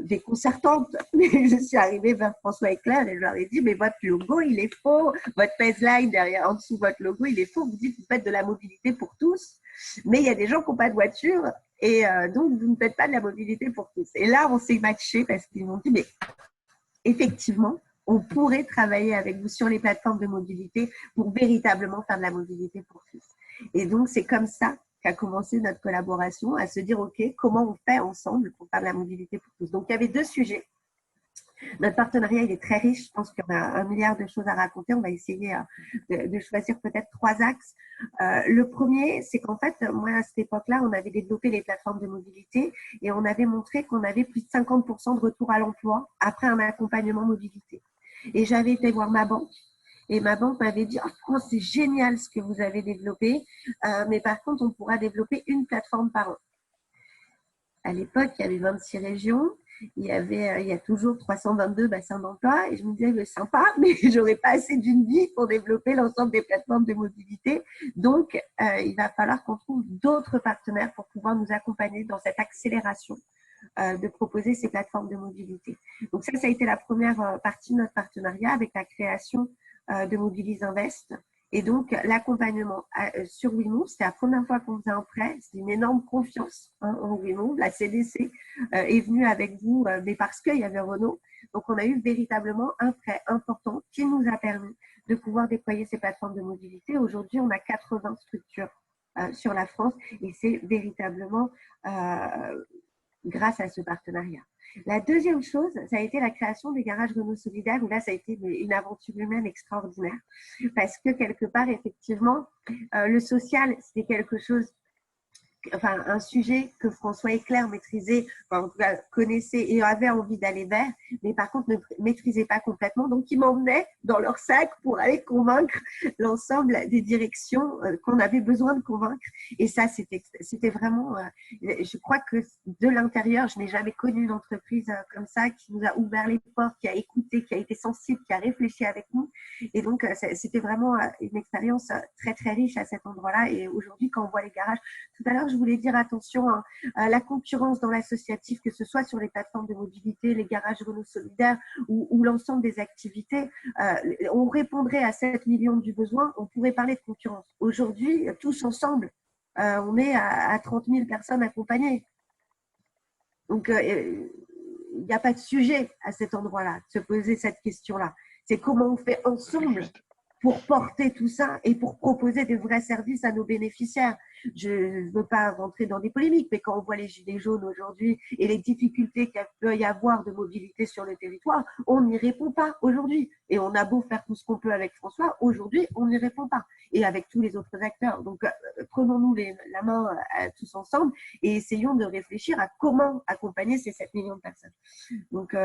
déconcertante, mais je suis arrivée vers François et Claire et je leur ai dit, mais votre logo, il est faux, votre baseline derrière, en dessous de votre logo, il est faux, vous dites que vous faites de la mobilité pour tous, mais il y a des gens qui n'ont pas de voiture et donc vous ne faites pas de la mobilité pour tous. Et là, on s'est matchés parce qu'ils m'ont dit, mais effectivement, on pourrait travailler avec vous sur les plateformes de mobilité pour véritablement faire de la mobilité pour tous. Et donc, c'est comme ça qu'a commencé notre collaboration, à se dire, OK, comment on fait ensemble pour faire de la mobilité pour tous. Donc, il y avait 2 sujets. Notre partenariat, il est très riche. Je pense qu'on a 1 milliard de choses à raconter. On va essayer de choisir peut-être 3 axes. Le premier, c'est qu'en fait, moi, à cette époque-là, on avait développé les plateformes de mobilité et on avait montré qu'on avait plus de 50% de retour à l'emploi après un accompagnement mobilité. Et j'avais été voir ma banque. Et ma banque m'avait dit, oh, c'est génial ce que vous avez développé, mais par contre, on pourra développer une plateforme par an. À l'époque, il y avait 26 régions, il y a toujours 322 bassins d'emploi et je me disais, sympa, mais j'aurais pas assez d'une vie pour développer l'ensemble des plateformes de mobilité. Donc, il va falloir qu'on trouve d'autres partenaires pour pouvoir nous accompagner dans cette accélération de proposer ces plateformes de mobilité. Donc ça a été la première partie de notre partenariat avec la création de Mobilise Invest. Et donc, l'accompagnement sur WeMove, c'était la première fois qu'on faisait un prêt. C'est une énorme confiance en WeMove. La CDC est venue avec vous, mais parce qu'il y avait Renault. Donc, on a eu véritablement un prêt important qui nous a permis de pouvoir déployer ces plateformes de mobilité. Aujourd'hui, on a 80 structures sur la France et c'est véritablement grâce à ce partenariat. La deuxième chose, ça a été la création des garages Renault Solidaires, où là, ça a été une aventure humaine extraordinaire, parce que quelque part, effectivement, le social, c'était quelque chose, enfin, un sujet que François Eclair maîtrisait, enfin, en tout cas, connaissait et avait envie d'aller vers, mais par contre ne maîtrisait pas complètement. Donc, ils m'emmenaient dans leur sac pour aller convaincre l'ensemble des directions qu'on avait besoin de convaincre. Et ça, c'était vraiment, je crois que de l'intérieur, je n'ai jamais connu une entreprise comme ça qui nous a ouvert les portes, qui a écouté, qui a été sensible, qui a réfléchi avec nous. Et donc, c'était vraiment une expérience très, très riche à cet endroit-là. Et aujourd'hui, quand on voit les garages, tout à l'heure, je voulais dire attention à la concurrence dans l'associatif, que ce soit sur les plateformes de mobilité, les garages Renault Solidaires ou l'ensemble des activités. On répondrait à 7 millions du besoin, on pourrait parler de concurrence. Aujourd'hui, tous ensemble, on est à 30 000 personnes accompagnées. Donc, il n'y a pas de sujet à cet endroit-là, de se poser cette question-là. C'est comment on fait ensemble pour porter tout ça et pour proposer des vrais services à nos bénéficiaires. Je ne veux pas rentrer dans des polémiques, mais quand on voit les gilets jaunes aujourd'hui et les difficultés qu'il peut y avoir de mobilité sur le territoire, on n'y répond pas aujourd'hui. Et on a beau faire tout ce qu'on peut avec François, aujourd'hui, on n'y répond pas. Et avec tous les autres acteurs. Donc, prenons-nous la main tous ensemble et essayons de réfléchir à comment accompagner ces 7 millions de personnes. Donc,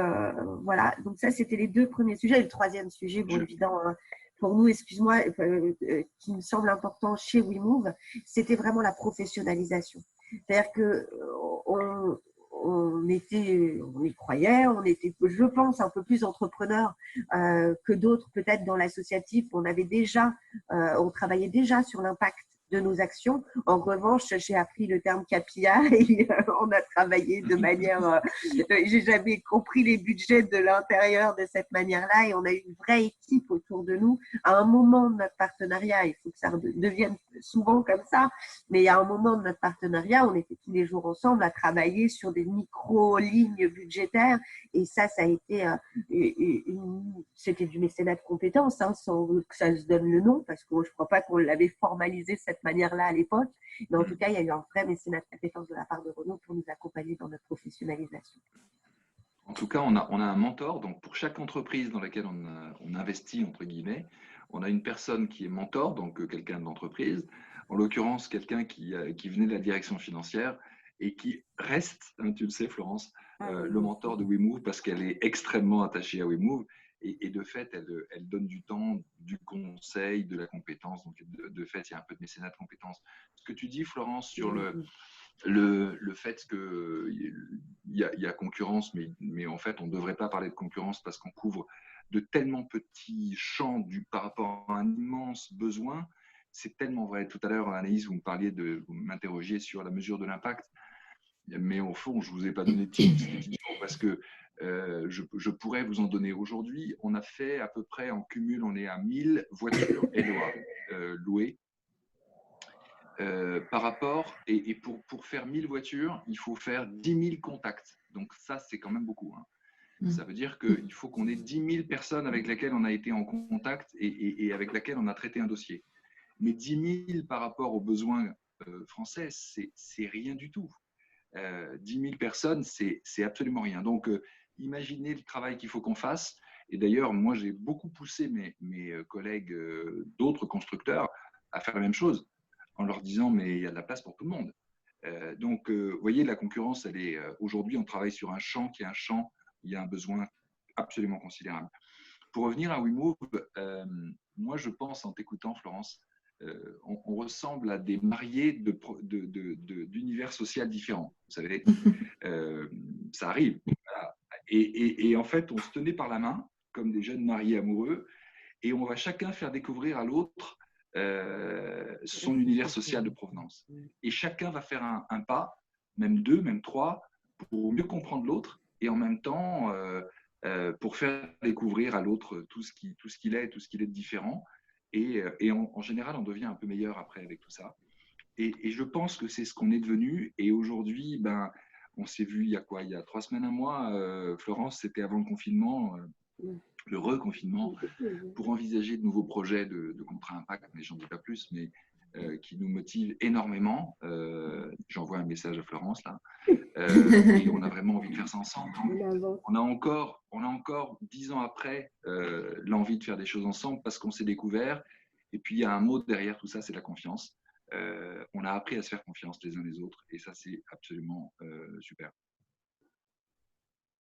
voilà. Donc, ça, c'était les 2 premiers sujets. Et le troisième sujet, bon, évidemment, pour nous, excuse-moi, qui me semble important chez WeMove, c'était vraiment la professionnalisation. C'est-à-dire qu'on y croyait, on était, je pense, un peu plus entrepreneurs que d'autres, peut-être dans l'associatif. On travaillait déjà sur l'impact de nos actions. En revanche, j'ai appris le terme KPI et on a travaillé de manière… j'ai jamais compris les budgets de l'intérieur de cette manière-là et on a eu une vraie équipe autour de nous. À un moment de notre partenariat, il faut que ça devienne souvent comme ça, mais à un moment de notre partenariat, on était tous les jours ensemble à travailler sur des micro-lignes budgétaires et ça a été… c'était du mécénat de compétences, sans que ça se donne le nom, parce que je ne crois pas qu'on l'avait formalisé de cette manière-là à l'époque. Mais en tout cas, il y a eu un vrai mécénat de compétences de la part de Renault pour nous accompagner dans notre professionnalisation. En tout cas, on a un mentor. Donc, pour chaque entreprise dans laquelle on investit, entre guillemets, on a une personne qui est mentor, donc quelqu'un de l'entreprise. En l'occurrence, quelqu'un qui venait de la direction financière et qui reste, tu le sais, Florence, le mentor de WeMove parce qu'elle est extrêmement attachée à WeMove. Et de fait, elle donne du temps, du conseil, de la compétence. Donc, de fait, il y a un peu de mécénat de compétences. Ce que tu dis, Florence, sur le fait qu'il y a concurrence, mais en fait, on ne devrait pas parler de concurrence parce qu'on couvre de tellement petits champs par rapport à un immense besoin. C'est tellement vrai. Tout à l'heure, Anaïs, vous m'interrogiez sur la mesure de l'impact. Mais au fond, je ne vous ai pas donné de tips parce que je pourrais vous en donner aujourd'hui. On a fait à peu près en cumul, on est à 1000 voitures louées. Par rapport, et pour faire 1000 voitures, il faut faire 10 000 contacts. Donc ça, c'est quand même beaucoup. Hein. Ça veut dire qu'il faut qu'on ait 10 000 personnes avec lesquelles on a été en contact et avec lesquelles on a traité un dossier. Mais 10 000 par rapport aux besoins français, c'est rien du tout. 10 000 personnes, c'est absolument rien. Donc, imaginez le travail qu'il faut qu'on fasse. Et d'ailleurs, moi, j'ai beaucoup poussé mes collègues d'autres constructeurs à faire la même chose en leur disant, mais il y a de la place pour tout le monde. Donc, vous voyez, la concurrence, elle est aujourd'hui, on travaille sur un champ qui est un champ où il y a un besoin absolument considérable. Pour revenir à WeMove, moi, je pense, en t'écoutant, Florence, on ressemble à des mariés d'univers social différents. Vous savez, ça arrive. Voilà. Et en fait, on se tenait par la main, comme des jeunes mariés amoureux, et on va chacun faire découvrir à l'autre son univers social de provenance. Et chacun va faire un pas, même deux, même trois, pour mieux comprendre l'autre, et en même temps, pour faire découvrir à l'autre tout ce qu'il est de différent. Et en général, on devient un peu meilleur après avec tout ça. Et je pense que c'est ce qu'on est devenu. Et aujourd'hui, ben, on s'est vu il y a quoi? Il y a 3 semaines, un mois. Florence, c'était avant le confinement, le reconfinement, pour envisager de nouveaux projets de contrat impact, mais j'en dis pas plus, mais qui nous motivent énormément. J'envoie un message à Florence là. Et on a vraiment envie de faire ça ensemble. On a encore 10 ans après l'envie de faire des choses ensemble parce qu'on s'est découvert. Et puis il y a un mot derrière tout ça, c'est la confiance. On a appris à se faire confiance les uns les autres et ça c'est absolument super.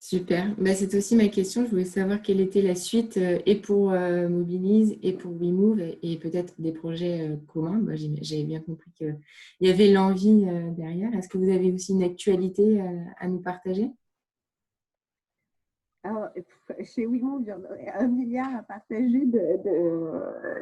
Super. Bah, c'est aussi ma question. Je voulais savoir quelle était la suite et pour Mobilize et pour WeMove et peut-être des projets communs. Bah, j'avais bien compris qu'il y avait l'envie derrière. Est-ce que vous avez aussi une actualité à nous partager? Alors, chez WeMove, il y en aurait 1 milliard à partager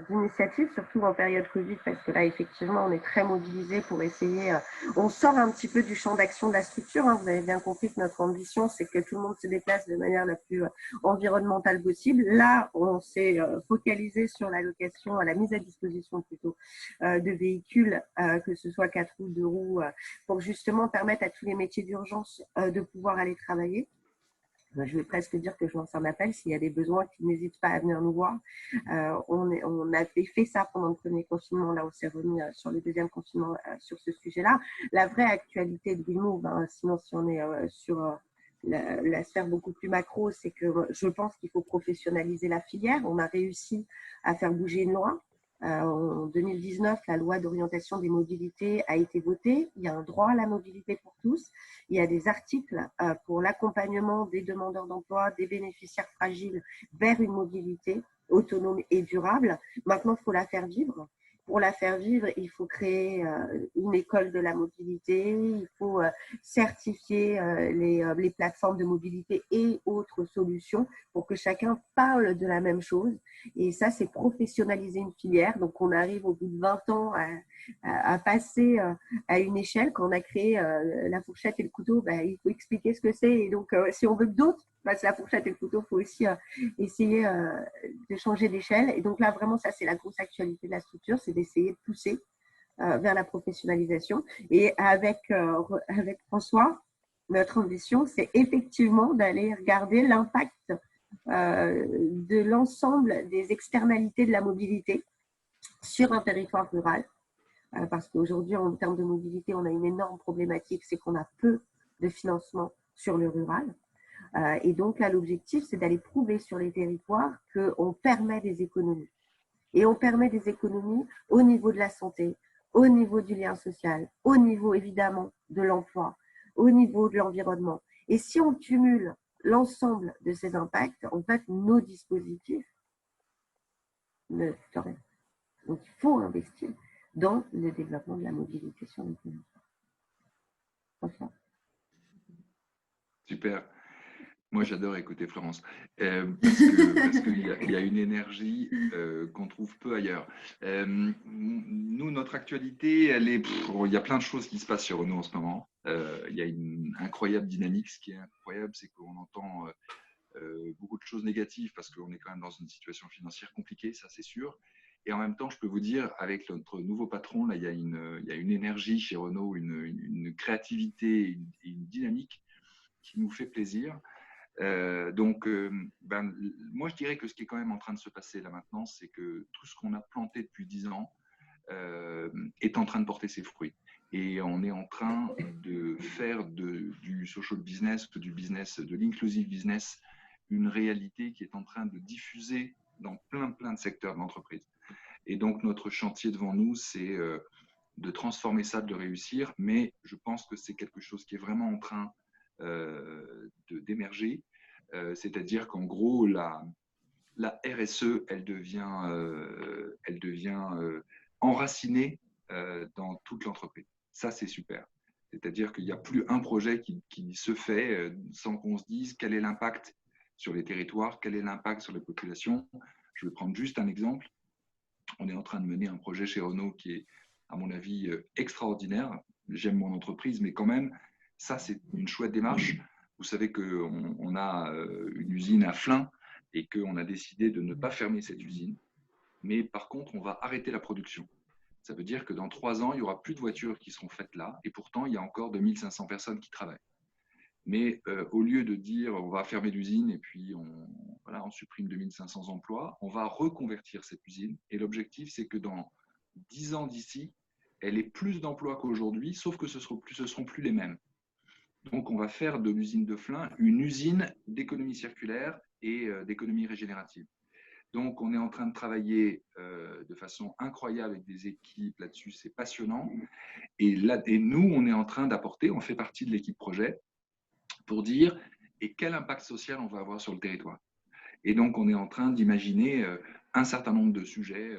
d'initiatives, surtout en période Covid, parce que là, effectivement, on est très mobilisés pour essayer. On sort un petit peu du champ d'action de la structure. Hein. Vous avez bien compris que notre ambition, c'est que tout le monde se déplace de manière la plus environnementale possible. Là, on s'est focalisé sur l'allocation, à la mise à disposition plutôt de véhicules, que ce soit 4 roues, 2 roues, pour justement permettre à tous les métiers d'urgence de pouvoir aller travailler. Je vais presque dire que je lance un appel. S'il y a des besoins, qu'ils n'hésitent pas à venir nous voir. On avait fait ça pendant le premier confinement. Là, on s'est remis sur le deuxième confinement sur ce sujet-là. La vraie actualité de WeMove, sinon si on est sur la sphère beaucoup plus macro, c'est que je pense qu'il faut professionnaliser la filière. On a réussi à faire bouger une loi. En 2019, la loi d'orientation des mobilités a été votée. Il y a un droit à la mobilité pour tous. Il y a des articles pour l'accompagnement des demandeurs d'emploi, des bénéficiaires fragiles vers une mobilité autonome et durable. Maintenant, il faut la faire vivre. Pour la faire vivre, il faut créer une école de la mobilité, il faut certifier les plateformes de mobilité et autres solutions pour que chacun parle de la même chose. Et ça, c'est professionnaliser une filière. Donc, on arrive au bout de 20 ans à passer à une échelle. Quand on a créé la fourchette et le couteau, il faut expliquer ce que c'est. Et donc, si on veut que d'autres passent la fourchette et le couteau, il faut aussi essayer de changer d'échelle. Et donc là, vraiment, ça, c'est la grosse actualité de la structure, c'est d'essayer de pousser vers la professionnalisation. Et avec François, notre ambition, c'est effectivement d'aller regarder l'impact de l'ensemble des externalités de la mobilité sur un territoire rural. Parce qu'aujourd'hui, en termes de mobilité, on a une énorme problématique, c'est qu'on a peu de financement sur le rural. Et donc là, l'objectif, c'est d'aller prouver sur les territoires qu'on permet des économies. Et on permet des économies au niveau de la santé, au niveau du lien social, au niveau évidemment de l'emploi, au niveau de l'environnement. Et si on cumule l'ensemble de ces impacts, en fait, nos dispositifs ne font rien. Donc, il faut investir dans le développement de la mobilité sur les territoires. Enfin. Super. Moi, j'adore écouter Florence parce qu'il y a une énergie qu'on trouve peu ailleurs. Nous, notre actualité, il y a plein de choses qui se passent chez Renault en ce moment. Il y a une incroyable dynamique. Ce qui est incroyable, c'est qu'on entend beaucoup de choses négatives parce qu'on est quand même dans une situation financière compliquée, ça c'est sûr. Et en même temps, je peux vous dire, avec notre nouveau patron, là, il y a une énergie chez Renault, une créativité et une dynamique qui nous fait plaisir. Moi, je dirais que ce qui est quand même en train de se passer là maintenant, c'est que tout ce qu'on a planté depuis 10 ans est en train de porter ses fruits. Et on est en train de faire du social business, du business, de l'inclusive business, une réalité qui est en train de diffuser dans plein de secteurs de l'entreprise. Et donc, notre chantier devant nous, c'est de transformer ça, de réussir. Mais je pense que c'est quelque chose qui est vraiment en train d'émerger. C'est-à-dire qu'en gros, la RSE, elle devient enracinée dans toute l'entreprise. Ça, c'est super. C'est-à-dire qu'il n'y a plus un projet qui se fait sans qu'on se dise quel est l'impact sur les territoires, quel est l'impact sur les populations. Je vais prendre juste un exemple. On est en train de mener un projet chez Renault qui est, à mon avis, extraordinaire. J'aime mon entreprise, mais quand même, ça, c'est une chouette démarche. Vous savez qu'on a une usine à Flins et qu'on a décidé de ne pas fermer cette usine. Mais par contre, on va arrêter la production. Ça veut dire que dans 3 ans, il n'y aura plus de voitures qui seront faites là. Et pourtant, il y a encore 2500 personnes qui travaillent. Mais au lieu de dire on va fermer l'usine et puis on supprime 2500 emplois, on va reconvertir cette usine. Et l'objectif, c'est que dans 10 ans d'ici, elle ait plus d'emplois qu'aujourd'hui, sauf que ce ne seront plus les mêmes. Donc, on va faire de l'usine de Flins une usine d'économie circulaire et d'économie régénérative. Donc, on est en train de travailler de façon incroyable avec des équipes là-dessus, c'est passionnant. Et nous, on est en train d'apporter, on fait partie de l'équipe projet, pour dire et quel impact social on va avoir sur le territoire. Et donc, on est en train d'imaginer un certain nombre de sujets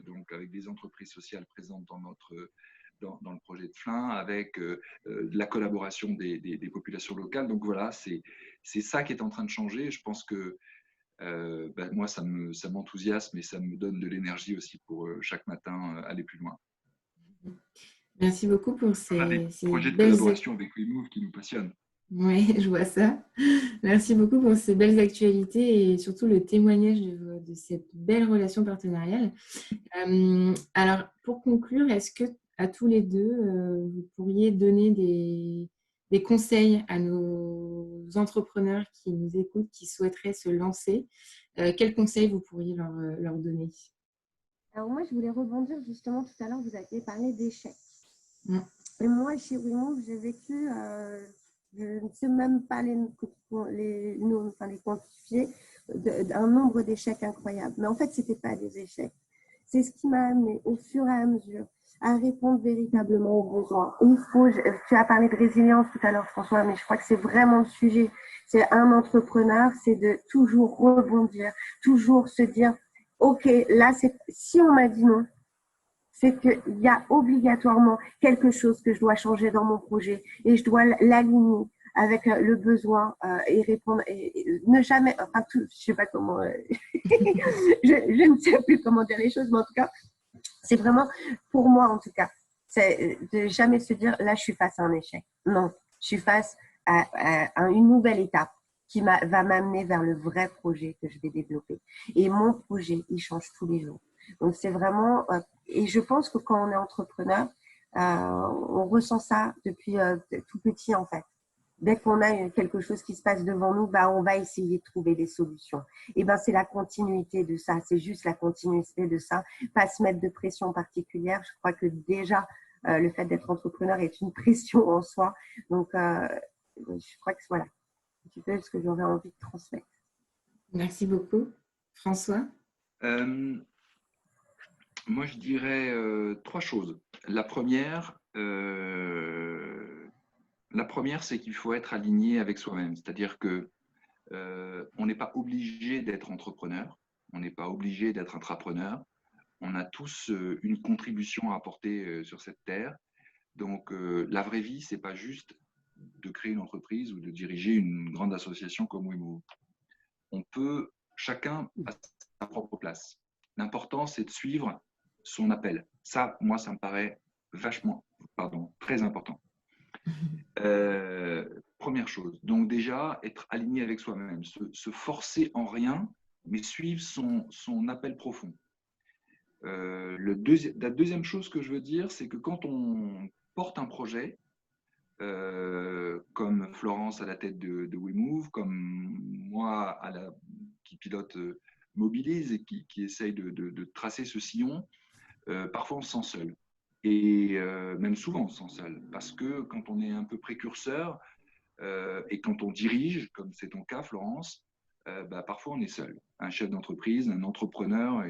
donc avec des entreprises sociales présentes dans le projet de Flins, avec la collaboration des populations locales. Donc voilà, c'est ça qui est en train de changer. Je pense que moi, ça m'enthousiasme et ça me donne de l'énergie aussi pour chaque matin aller plus loin. Merci beaucoup pour ces projets de belles... collaboration avec WeMove qui nous passionnent. Oui, je vois ça. Merci beaucoup pour ces belles actualités et surtout le témoignage de cette belle relation partenariale. Alors, pour conclure, est-ce que à tous les deux, vous pourriez donner des conseils à nos entrepreneurs qui nous écoutent, qui souhaiteraient se lancer? Quels conseils vous pourriez leur donner? Alors moi, je voulais rebondir justement tout à l'heure, vous aviez parlé d'échecs. Et moi, chez WeMove, j'ai vécu, je ne sais même pas les quantifier, un nombre d'échecs incroyable. Mais en fait, ce n'était pas des échecs. C'est ce qui m'a amené au fur et à mesure à répondre véritablement aux besoins. Tu as parlé de résilience tout à l'heure, François, mais je crois que c'est vraiment le sujet. C'est un entrepreneur, c'est de toujours rebondir, toujours se dire, OK, là, si on m'a dit non, c'est qu'il y a obligatoirement quelque chose que je dois changer dans mon projet et je dois l'aligner avec le besoin et répondre et ne jamais, enfin tout, je sais pas comment, je ne sais plus comment dire les choses, mais en tout cas, c'est vraiment, pour moi en tout cas, c'est de jamais se dire là je suis face à un échec. Non, je suis face à une nouvelle étape qui va m'amener vers le vrai projet que je vais développer. Et mon projet, il change tous les jours. Donc c'est vraiment, et je pense que quand on est entrepreneur, on ressent ça depuis tout petit en fait. Dès qu'on a quelque chose qui se passe devant nous, on va essayer de trouver des solutions. Et c'est la continuité de ça, c'est juste la continuité de ça, pas se mettre de pression particulière. Je crois que déjà, le fait d'être entrepreneur est une pression en soi. Donc, je crois que voilà, un petit peu ce que j'aurais envie de transmettre. Merci beaucoup. François? Moi, je dirais 3 choses. La première, c'est qu'il faut être aligné avec soi-même. C'est-à-dire que on n'est pas obligé d'être entrepreneur, on n'est pas obligé d'être intrapreneur. On a tous une contribution à apporter sur cette terre. Donc, la vraie vie, c'est pas juste de créer une entreprise ou de diriger une grande association comme WeMove. On peut, chacun à sa propre place. L'important, c'est de suivre son appel. Ça, moi, ça me paraît très important. Première chose, donc déjà, être aligné avec soi-même, se forcer en rien, mais suivre son appel profond. La deuxième chose que je veux dire, c'est que quand on porte un projet, comme Florence à la tête de WeMove, comme moi qui pilote Mobilise et qui essaye de tracer ce sillon. Parfois on se sent seul. Et même souvent on se sent seul. Parce que quand on est un peu précurseur et quand on dirige, comme c'est ton cas Florence, parfois on est seul. Un chef d'entreprise, un entrepreneur.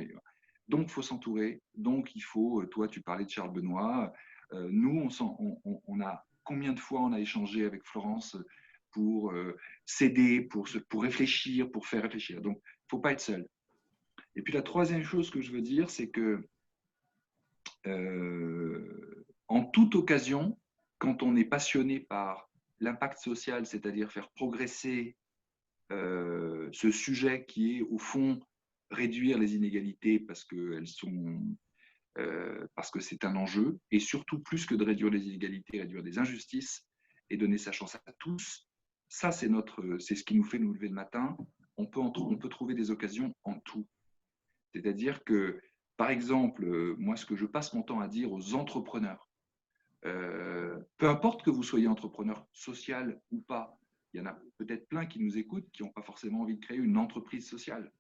Donc il faut s'entourer. Donc il faut, toi tu parlais de Charles Benoît, nous on a combien de fois on a échangé avec Florence pour s'aider, pour réfléchir, pour faire réfléchir. Donc il ne faut pas être seul. Et puis la troisième chose que je veux dire, c'est que en toute occasion, quand on est passionné par l'impact social, c'est-à-dire faire progresser ce sujet qui est au fond réduire les inégalités parce que c'est un enjeu, et surtout plus que de réduire les inégalités, réduire des injustices et donner sa chance à tous. Ça, c'est ce qui nous fait nous lever le matin. On peut trouver des occasions en tout. C'est-à-dire que, par exemple, moi, ce que je passe mon temps à dire aux entrepreneurs, peu importe que vous soyez entrepreneur social ou pas, il y en a peut-être plein qui nous écoutent qui n'ont pas forcément envie de créer une entreprise sociale.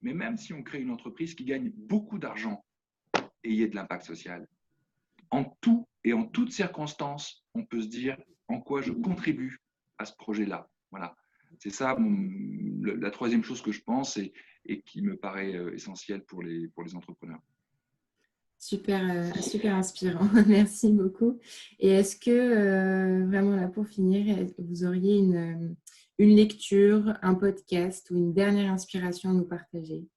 Mais même si on crée une entreprise qui gagne beaucoup d'argent et y ait de l'impact social, en tout et en toutes circonstances, on peut se dire en quoi je contribue à ce projet-là. Voilà. C'est ça la troisième chose que je pense et qui me paraît essentielle pour les entrepreneurs. Super, super inspirant. Merci beaucoup. Et est-ce que, vraiment là pour finir, vous auriez une lecture, un podcast ou une dernière inspiration à nous partager?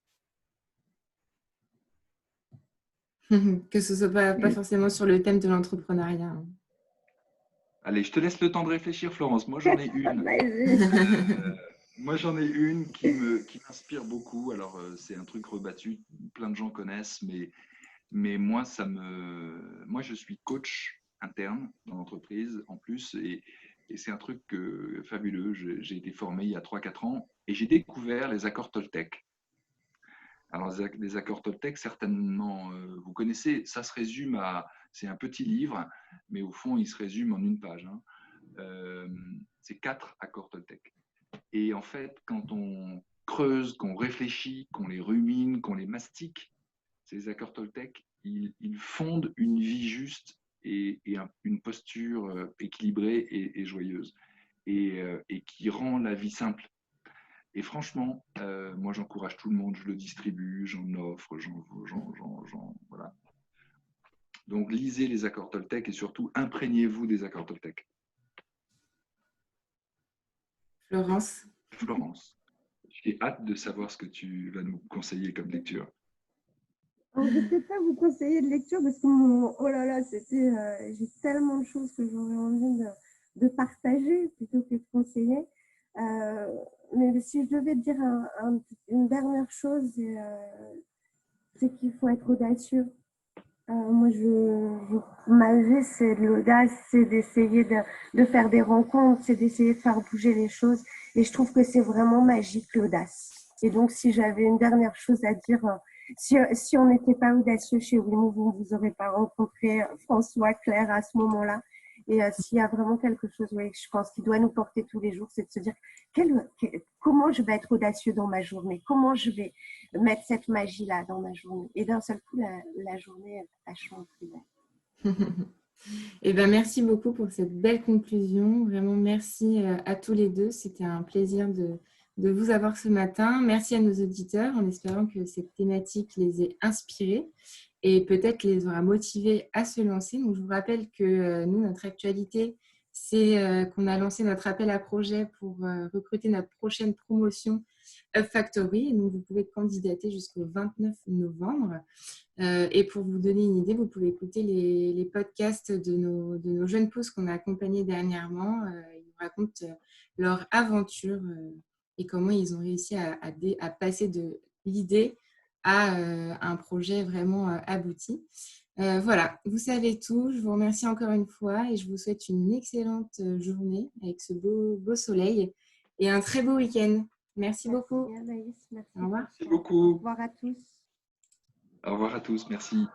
Que ce ne soit pas forcément sur le thème de l'entrepreneuriat. Allez, je te laisse le temps de réfléchir, Florence. Moi, j'en ai une. Moi, j'en ai une qui m'inspire beaucoup. Alors, c'est un truc rebattu, plein de gens connaissent, mais moi, je suis coach interne dans l'entreprise en plus, et c'est un truc fabuleux. J'ai été formé il y a 3-4 ans et j'ai découvert les accords Toltec. Alors, les accords Toltec, certainement, vous connaissez, ça se résume c'est un petit livre, mais au fond, il se résume en une page. C'est 4 accords Toltec. Et en fait, quand on creuse, qu'on réfléchit, qu'on les rumine, qu'on les mastique, ces accords Toltec, ils fondent une vie juste et une posture équilibrée et joyeuse, et qui rend la vie simple. Et franchement, moi j'encourage tout le monde, je le distribue, j'en offre, voilà. Donc lisez les accords Toltec et surtout imprégnez-vous des accords Toltec. Florence. Florence, j'ai hâte de savoir ce que tu vas nous conseiller comme lecture. Je ne vais peut-être pas vous conseiller de lecture parce que oh là là, j'ai tellement de choses que j'aurais envie de partager plutôt que de conseiller. Mais si je devais dire une dernière chose, c'est qu'il faut être audacieux. Moi, ma vie, c'est de l'audace, c'est d'essayer de faire des rencontres, c'est d'essayer de faire bouger les choses. Et je trouve que c'est vraiment magique, l'audace. Et donc, si j'avais une dernière chose à dire, si on n'était pas audacieux chez WeMove, vous ne vous aurez pas rencontré François, Claire à ce moment-là. Et s'il y a vraiment quelque chose, oui, je pense qu'il doit nous porter tous les jours, c'est de se dire comment je vais être audacieux dans ma journée, comment je vais mettre cette magie-là dans ma journée. Et d'un seul coup, la journée, elle change plus belle. Eh ben, merci beaucoup pour cette belle conclusion. Vraiment, merci à tous les deux. C'était un plaisir de vous avoir ce matin. Merci à nos auditeurs, en espérant que cette thématique les ait inspirés et peut-être les aura motivés à se lancer. Donc, je vous rappelle que nous, notre actualité, c'est qu'on a lancé notre appel à projet pour recruter notre prochaine promotion Up Factory. Et donc, vous pouvez candidater jusqu'au 29 novembre. Et pour vous donner une idée, vous pouvez écouter les podcasts de nos jeunes pousses qu'on a accompagnés dernièrement. Ils nous racontent leur aventure et comment ils ont réussi à passer de l'idée à un projet vraiment abouti. Voilà, vous savez tout. Je vous remercie encore une fois et je vous souhaite une excellente journée avec ce beau soleil et un très beau week-end. Merci beaucoup. Anaïs, merci. Au revoir. Merci beaucoup. Au revoir à tous. Au revoir à tous, merci.